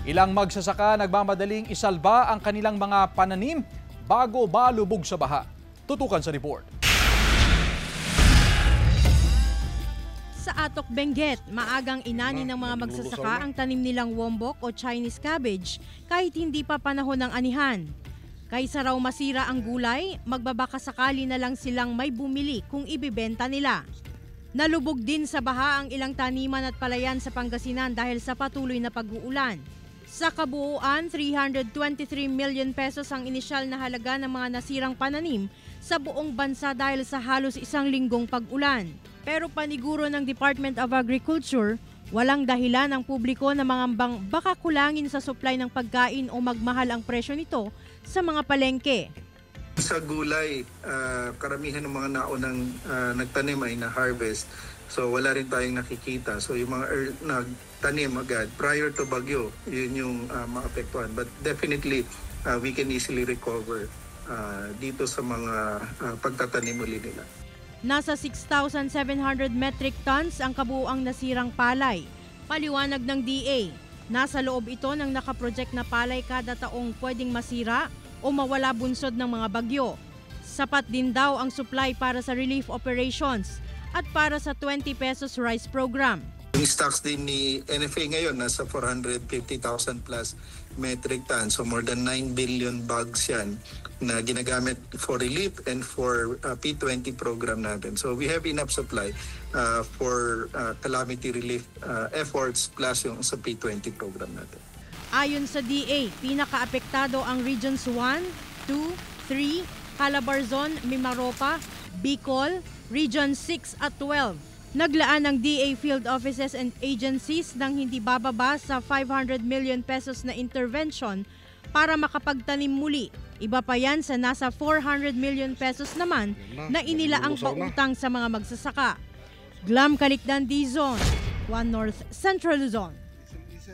Ilang magsasaka nagmamadaling isalba ang kanilang mga pananim bago malubog sa baha. Tutukan sa report. Sa Atok, Benguet, maagang inani ng mga magsasaka ang tanim nilang wombok o Chinese cabbage kahit hindi pa panahon ng anihan. Kaysa raw masira ang gulay, magbabaka sakali na lang silang may bumili kung ibibenta nila. Nalubog din sa baha ang ilang taniman at palayan sa Pangasinan dahil sa patuloy na pag-uulan. Sa kabuuan, 323 million pesos ang inisyal na halaga ng mga nasirang pananim sa buong bansa dahil sa halos isang linggong pag-ulan. Pero paniguro ng Department of Agriculture, walang dahilan ang publiko na mangambang baka kulangin sa supply ng pagkain o magmahal ang presyo nito sa mga palengke. Sa gulay, karamihan ng mga naunang nagtanim ay na-harvest. So wala rin tayong nakikita. So yung mga nagtanim agad prior to bagyo, yun yung maapektuhan. But definitely, we can easily recover dito sa mga pagtatanim uli nila. Nasa 6,700 metric tons ang kabuuang nasirang palay. Paliwanag ng DA, nasa loob ito ng nakaproject na palay kada taong pwedeng masira o mawala bunsod ng mga bagyo. Sapat din daw ang supply para sa relief operations at para sa 20 pesos rice program. Yung stocks din ni NFA ngayon nasa 450,000 plus metric tons. So more than 9 billion bags yan na ginagamit for relief and for P20 program natin. So we have enough supply for calamity relief efforts plus yung sa P20 program natin. Ayon sa DA, pinakaapektado ang Regions 1, 2, 3, Calabarzon, Mimaropa, Bicol, Region 6 at 12. Naglaan ng DA field offices and agencies ng hindi bababa sa 500 million pesos na intervention para makapagtanim muli. Iba pa yan sa nasa 400 million pesos naman na inilaang pautang sa mga magsasaka. Glam Kalikdan, D-Zone, 1 North Central Luzon.